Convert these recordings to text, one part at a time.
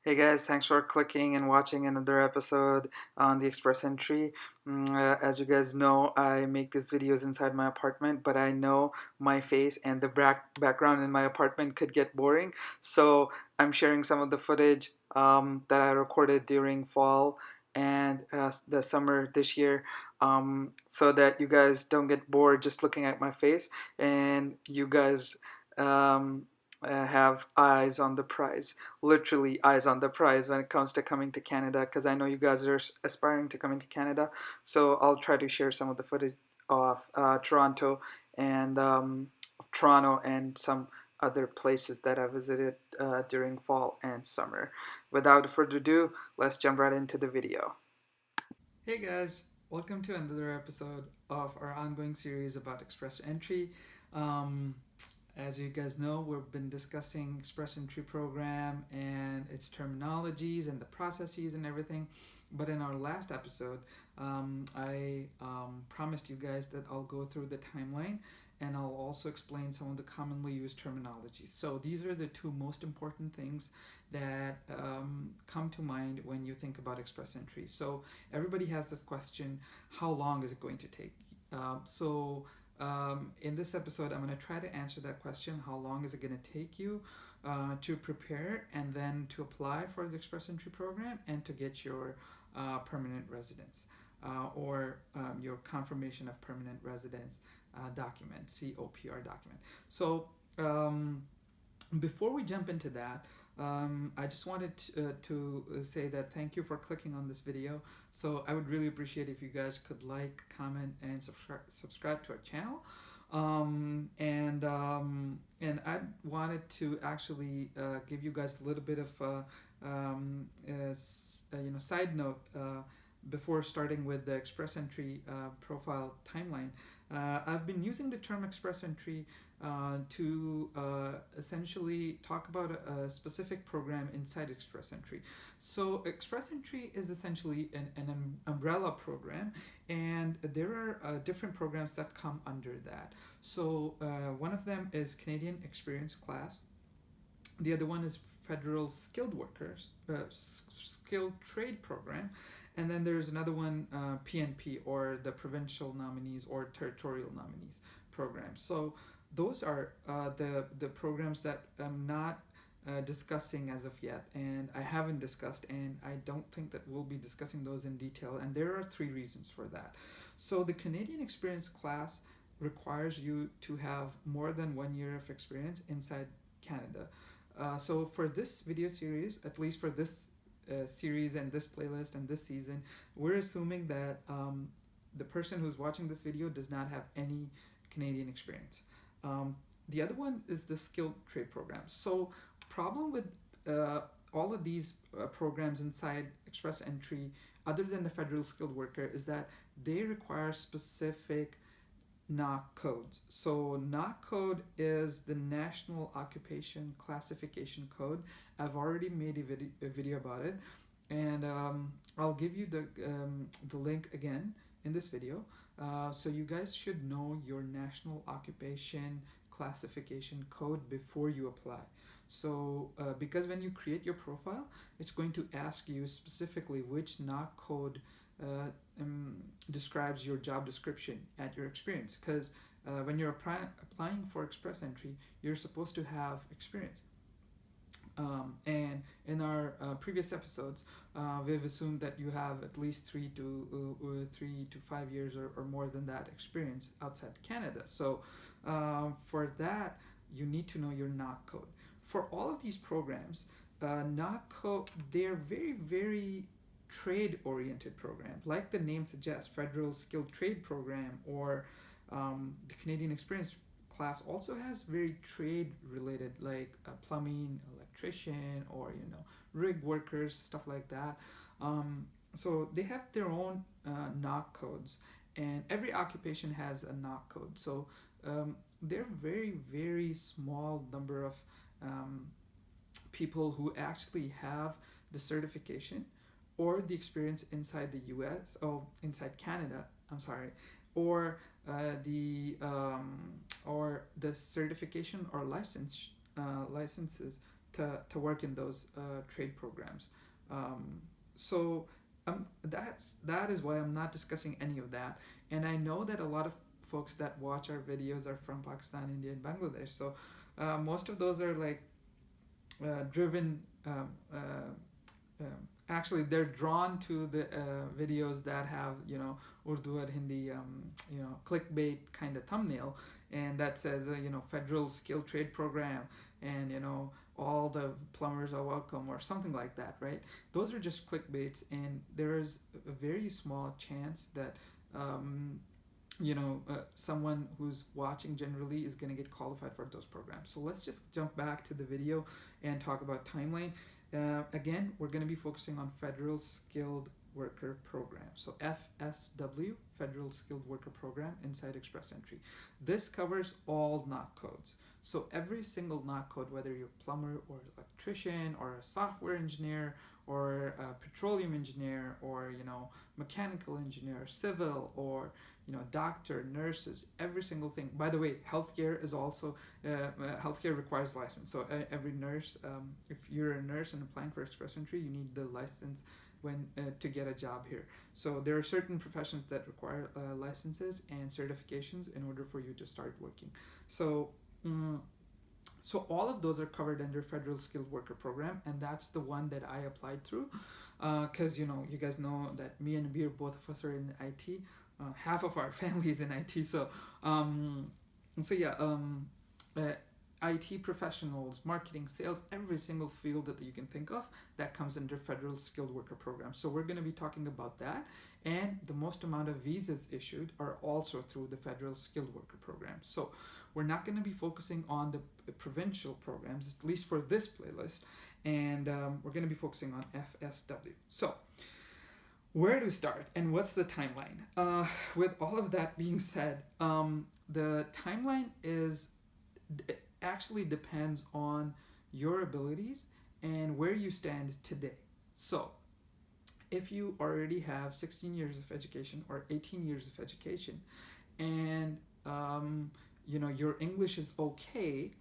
Hey guys, thanks for clicking and watching another episode on the Express Entry. As you guys know, I make these videos inside my apartment, but I know my face and the background in my apartment could get boring. So I'm sharing some of the footage that I recorded during fall and the summer this year, so that you guys don't get bored just looking at my face, and you guys um, have eyes on the prize, literally eyes on the prize when it comes to coming to Canada, because I know you guys are aspiring to come into Canada. So I'll try to share some of the footage of and Toronto and some other places that I visited during fall and summer. Without further ado, let's jump right into the video. Hey guys, welcome to another episode of our ongoing series about Express Entry. Um, as you guys know, we've been discussing Express Entry program and its terminologies and the processes and everything. But in our last episode, I promised you guys that I'll go through the timeline and I'll also explain some of the commonly used terminologies. So these are the two most important things that come to mind when you think about Express Entry. So everybody has this question: how long is it going to take? In this episode, I'm going to try to answer that question: how long is it going to take you to prepare and then to apply for the Express Entry program and to get your permanent residence or your confirmation of permanent residence document, COPR document. So before we jump into that, I just wanted to say that thank you for clicking on this video. So I would really appreciate if you guys could like, comment, and subscribe to our channel. And I wanted to actually give you guys a little bit of side note before starting with the Express Entry profile timeline. I've been using the term Express Entry to essentially talk about a specific program inside Express Entry. So Express Entry is essentially an umbrella program, and there are different programs that come under that. So one of them is Canadian Experience Class. The other one is Federal Skilled Workers, Skilled Trade Program, and then there's another one, PNP, or the Provincial Nominees or Territorial Nominees program. So those are the programs that I'm not discussing as of yet, and I haven't discussed, and I don't think that we'll be discussing those in detail. And there are three reasons for that. So the Canadian Experience Class requires you to have more than 1 year of experience inside Canada. So for this video series, at least for this series and this playlist and this season, we're assuming that the person who's watching this video does not have any Canadian experience. The other one is the skilled trade program. So problem with all of these programs inside Express Entry, other than the federal skilled worker, is that they require specific NOC codes. So NOC code is the National Occupation Classification Code. I've already made a video about it, and I'll give you the link again in this video. So you guys should know your National Occupation Classification Code before you apply. So because when you create your profile, it's going to ask you specifically which NOC code uh, describes your job description at your experience, because when you're applying for Express Entry, you're supposed to have experience. And in our previous episodes, we've assumed that you have at least 3 to 5 years or more than that experience outside Canada. So for that, you need to know your NOC code. For all of these programs, NOC code, they're very, very trade-oriented programs. Like the name suggests, Federal Skilled Trade Program or the Canadian Experience Class also has very trade-related, like plumbing, electrician, or rig workers, stuff like that. So they have their own NOC codes, and every occupation has a NOC code. So they're very, very small number of people who actually have the certification or the experience inside the US, inside Canada, I'm sorry, or the certification or licenses to work in those trade programs. So that is why I'm not discussing any of that. And I know that a lot of folks that watch our videos are from Pakistan, India, and Bangladesh. So most of those are like driven. Actually, they're drawn to the videos that have Urdu or Hindi clickbait kind of thumbnail, and that says federal skilled trade program, and all the plumbers are welcome or something like that, right? Those are just clickbaits, and there is a very small chance that someone who's watching generally is going to get qualified for those programs. So let's just jump back to the video and talk about timeline. Again, we're going to be focusing on Federal Skilled Worker Program. So FSW, Federal Skilled Worker Program inside ExpressEntry. This covers all knock codes. So every single knock code, whether you're a plumber or electrician or a software engineer or a petroleum engineer or mechanical engineer, civil, or doctor, nurses, every single thing. By the way, healthcare is also healthcare requires license. So every nurse, if you're a nurse and applying for ExpressEntry, you need the license when to get a job here. So there are certain professions that require licenses and certifications in order for you to start working. So so all of those are covered under Federal Skilled Worker Program, and that's the one that I applied through, because you guys know that me and Veer, both of us are in IT. Half of our family is in IT, so IT professionals, marketing, sales, every single field that you can think of that comes under Federal Skilled Worker Program. So we're going to be talking about that, and the most amount of visas issued are also through the Federal Skilled Worker Program. So we're not going to be focusing on the provincial programs, at least for this playlist, and we're going to be focusing on FSW. So where to start and what's the timeline? With all of that being said, the timeline actually depends on your abilities and where you stand today. So if you already have 16 years of education or 18 years of education, and your English is okay,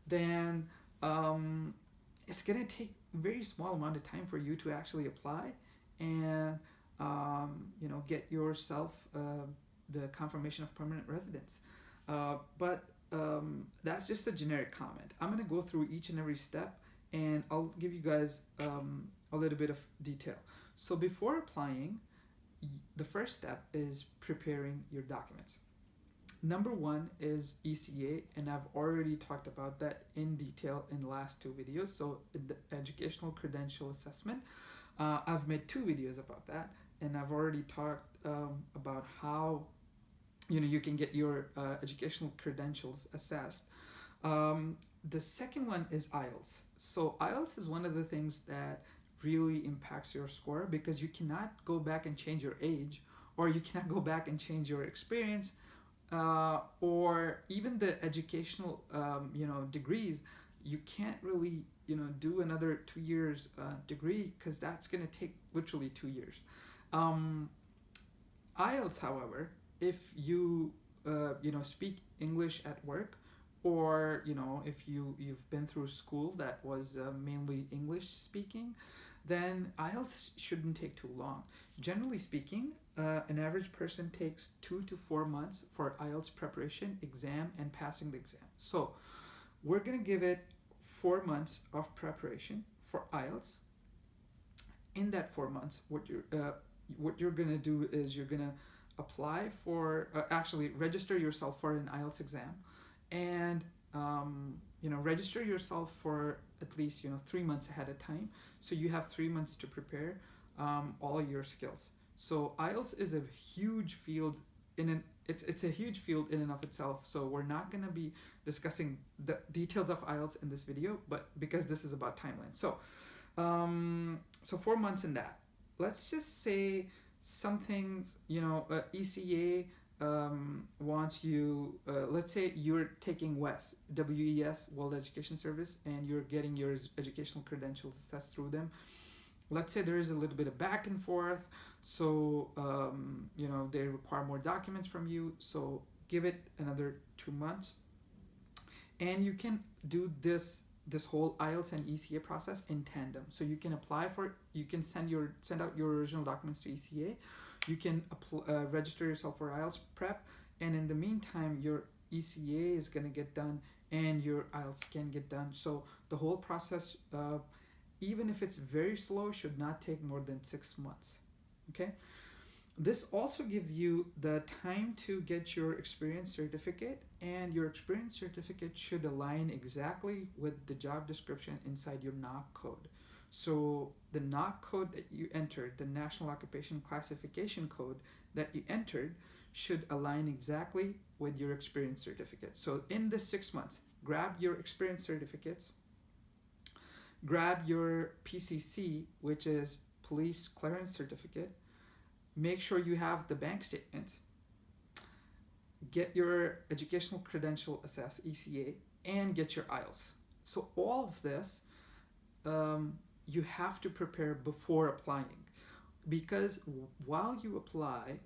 then it's gonna take a very small amount of time for you to actually apply and get yourself the confirmation of permanent residence. But that's just a generic comment. I'm going to go through each and every step, and I'll give you guys a little bit of detail. So before applying, the first step is preparing your documents. Number one is ECA, and I've already talked about that in detail in the last two videos. So the Educational Credential Assessment, I've made two videos about that, and I've already talked about how you can get your educational credentials assessed. The second one is IELTS. So IELTS is one of the things that really impacts your score, because you cannot go back and change your age, or you cannot go back and change your experience, or even the educational degrees. You can't really do another 2 years degree, because that's going to take literally 2 years. IELTS, however, if you speak English at work, or if you've been through school that was mainly English speaking, then IELTS shouldn't take too long. Generally speaking, an average person takes 2 to 4 months for IELTS preparation, exam, and passing the exam. So we're going to give it 4 months of preparation for IELTS. In that 4 months, what you're going to do is you're going to apply for actually register yourself for an IELTS exam, and register yourself for at least 3 months ahead of time, so you have 3 months to prepare all your skills. So IELTS is a huge field it's a huge field in and of itself, so we're not going to be discussing the details of IELTS in this video, but because this is about timeline. So 4 months in that. Let's just say some things, ECA wants you, let's say you're taking WES, WES, World Education Service, and you're getting your educational credentials assessed through them. Let's say there is a little bit of back and forth, so they require more documents from you, so give it another 2 months, and you can do this this whole IELTS and ECA process in tandem. So you can apply for, you can send out your original documents to ECA, you can register yourself for IELTS prep, and in the meantime your ECA is going to get done and your IELTS can get done. So the whole process, even if it's very slow, should not take more than 6 months. Okay. This also gives you the time to get your experience certificate, and your experience certificate should align exactly with the job description inside your NOC code. So the NOC code that you entered, the National Occupation Classification code that you entered, should align exactly with your experience certificate. So in the 6 months, grab your experience certificates, grab your PCC, which is Police Clearance Certificate, make sure you have the bank statements, get your Educational Credential Assess, ECA, and get your IELTS. So all of this, you have to prepare before applying, because while you apply,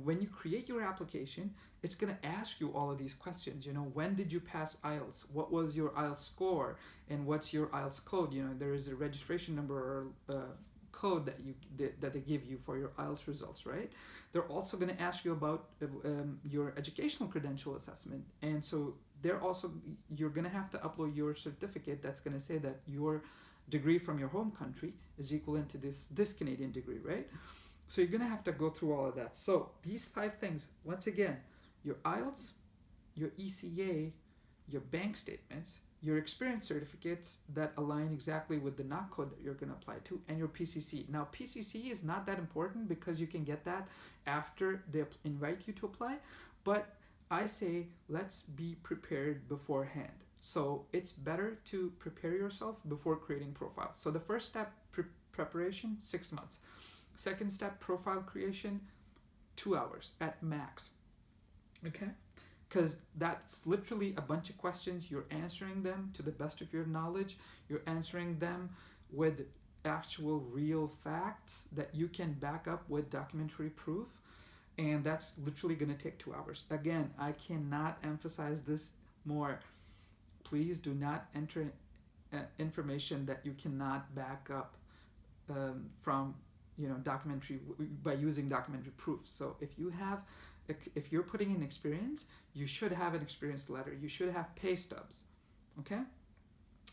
when you create your application, it's going to ask you all of these questions. When did you pass IELTS? What was your IELTS score? And what's your IELTS code? There is a registration number or code that they give you for your IELTS results, right? They're also going to ask you about your Educational Credential Assessment, and so you're going to have to upload your certificate that's going to say that your degree from your home country is equivalent to this Canadian degree, right? So you're going to have to go through all of that. So these 5 things, once again, your IELTS, your ECA, your bank statements, your experience certificates that align exactly with the NOC code that you're going to apply to, and your PCC. Now, PCC is not that important because you can get that after they invite you to apply, but I say let's be prepared beforehand. So it's better to prepare yourself before creating profiles. So the first step, preparation, 6 months. Second step, profile creation, 2 hours at max. Okay? Because that's literally a bunch of questions. You're answering them to the best of your knowledge. You're answering them with actual real facts that you can back up with documentary proof. And that's literally going to take 2 hours. Again, I cannot emphasize this more. Please do not enter information that you cannot back up from documentary by using documentary proof. So if you're putting in experience, you should have an experience letter. You should have pay stubs. Okay?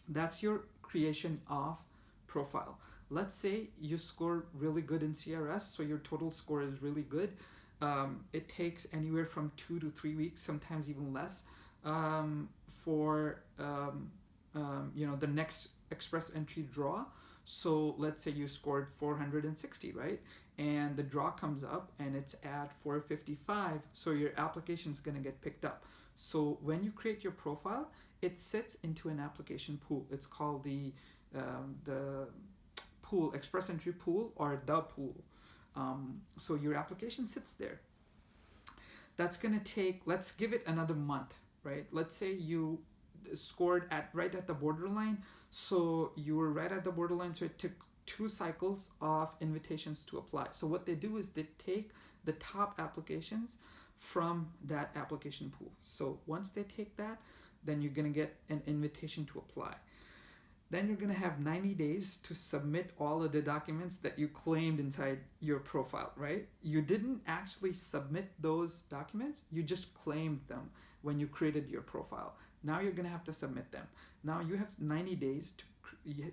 That's your creation of profile. Let's say you score really good in CRS, so your total score is really good. It takes anywhere from 2 to 3 weeks, sometimes even less, for the next express entry draw. So let's say you scored 460, right? And the draw comes up and it's at 455. So your application is going to get picked up. So when you create your profile, it sits into an application pool. It's called the pool, express entry pool, or the pool. So your application sits there. That's going to take, let's give it another month, right? Let's say you scored right at the borderline. So you were right at the borderline, so it took 2 cycles of invitations to apply. So what they do is they take the top applications from that application pool. So once they take that, then you're going to get an invitation to apply. Then you're going to have 90 days to submit all of the documents that you claimed inside your profile, right? You didn't actually submit those documents, you just claimed them when you created your profile. Now you're going to have to submit them. Now you have 90 days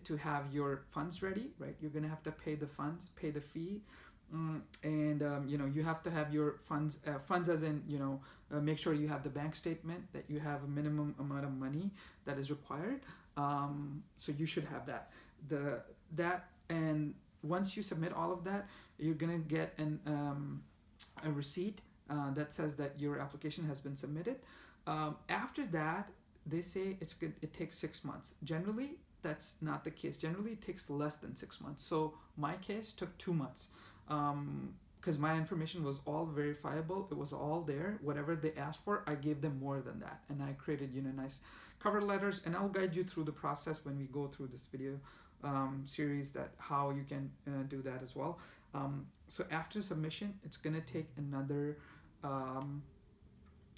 to have your funds ready, right? You're going to have to pay the funds, pay the fee, and you have to have your funds as in make sure you have the bank statement, that you have a minimum amount of money that is required. So you should have that. And once you submit all of that, you're going to get a receipt that says that your application has been submitted. After that, they say it takes 6 months. Generally, that's not the case. Generally, it takes less than 6 months. So my case took 2 months because my information was all verifiable. It was all there. Whatever they asked for, I gave them more than that. And I created nice cover letters. And I'll guide you through the process when we go through this video series, that how you can do that as well. So after submission, it's going to take another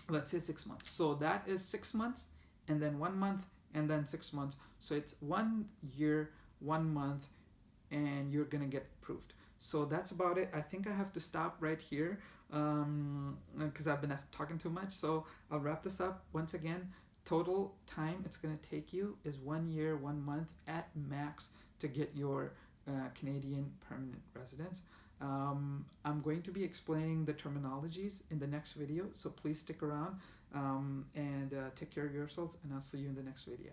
let's say 6 months. So that is 6 months and then 1 month, and then 6 months. So it's 1 year, 1 month, and you're gonna get approved. So that's about it. I think I have to stop right here because I've been talking too much. So I'll wrap this up. Once again, total time it's going to take you is 1 year, 1 month at max to get your Canadian permanent residence. I'm going to be explaining the terminologies in the next video, so please stick around and take care of yourselves, and I'll see you in the next video.